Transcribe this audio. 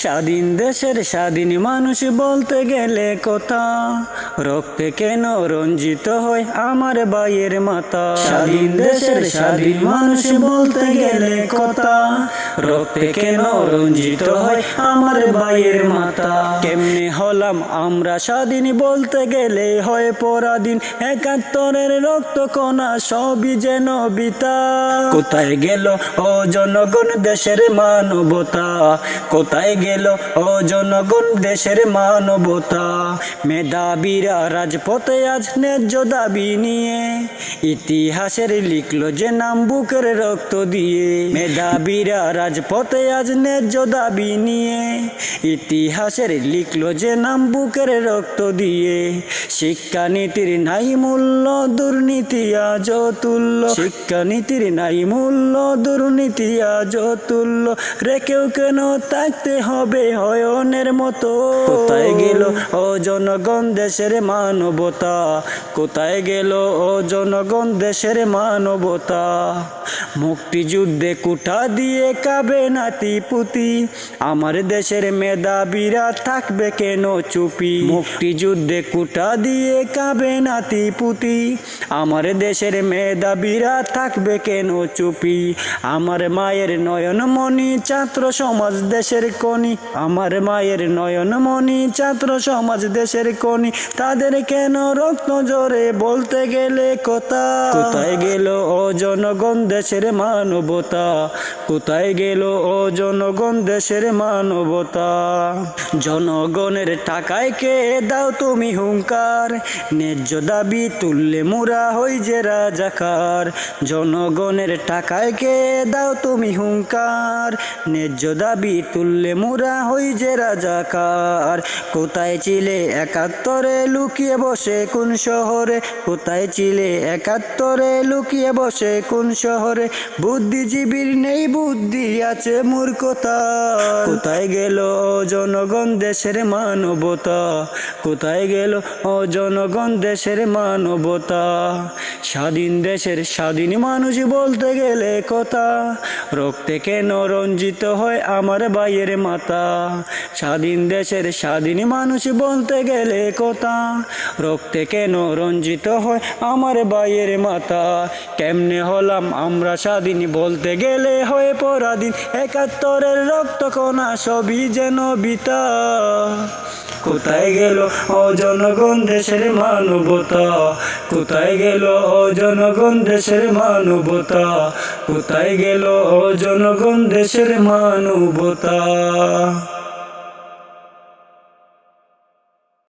স্বাধীন দেশের স্বাধীন মানুষ বলতে গেলে কথা, রক্তে কেন রঞ্জিত হয় আমার ভাইয়ের মাথা। স্বাধীন দেশের স্বাধীন মানুষ বলতে গেলে কথা, রক্তে কেন রঞ্জিত হয় আমার ভাইয়ের মাথা। কেমনে হলাম আমরা স্বাধীন বলতে গেলে হয় পরাধীন, ৭১-এর রক্ত কণা সবই যেন বৃথা। কোথায় গেল ও জনগণ দেশের মানবতা, কোথায় গেল ও জনগণ দেশের মানবতা। মেধাবীরা রাজপথে আজ ন্যায্য দাবি নিয়ে, ইতিহাসের লিখলো যে নাম বুকের রক্ত দিয়ে। মেধাবীরা রাজপথে আজ ন্যায্য দাবি নিয়ে, ইতিহাসের লিখলো যে নাম বুকের রক্ত দিয়ে। শিক্ষানীতির নাই মূল্য, দুর্নীতি আজ তুল্য। শিক্ষানীতির নাই মূল্য, দুর্নীতি আজ তুল্য। রেখেও কেন থাকতে হবে হয়নের মতো। কোথায় গেল ও জনগণ দেশের মানবতা, কোথায় গেল ও জনগণ দেশের মানবতা। মুক্তিযুদ্ধে কুঠা দিয়ে কাবে নাতি পুতি, আমার দেশের মেধাবীরা থাকবে কেন চুপি। মুক্তিযুদ্ধে কুঠা দিয়ে কাবে নাতি পুতি, আমার দেশের মেধাবীরা থাকবে কেন চুপি। আমার মায়ের নয়নমণি ছাত্র সমাজ দেশের কণি, আমার মায়ের নয়নমণি ছাত্র সমাজ দেশের কণি। তাদের কেন রক্ত ঝরে বলতে গেলে কথা। কোথায় গেল ও জনগণ দেশের মানবতা, কোথায় গেল ও জনগণ দেশের মানবতা। জনগণের টাকায় কে দাও তুমি হুঙ্কার, ন্যায্য দাবি তুললে মোরা হই যে রাজাকার। জনগণের টাকায় কে দাও তুমি হুঙ্কার, ন্যায্য দাবি তুললে মোরা হই যে রাজাকার। কোথায় ছিলে ৭১-এ লুকিয়ে বসে কোন শহরে, কোথায় ছিলে ৭১-এ লুকিয়ে বসে কোন শহরে। বুদ্ধিজীবীর নেই বুদ্ধি আছে মূর্খতা। কোথায় গেল ও জনগণ দেশের মানবতা, কোথায় গেল ও জনগণ দেশের মানবতা। স্বাধীন দেশের স্বাধীন মানুষ বলতে গেলে কথা, রক্তে কেন রঞ্জিত হয় আমার ভাইয়ের মাথা। স্বাধীন দেশের স্বাধীন মানুষ বলতে গেলে কথা, রক্তে কেন রঞ্জিত হয় আমার ভাইয়ের মাথা। কেমনে হলাম আমরা স্বাধীন বলতে গেলে হয়ে পরাধীন, ৭১-এর রক্ত কণা সবই যেন বৃথা। কোথায় গেল ও জনগণ দেশের মানবতা, কোথায় গেল ও জনগণ দেশের মানবতা, কোথায় গেল ও জনগণ দেশের মানবতা।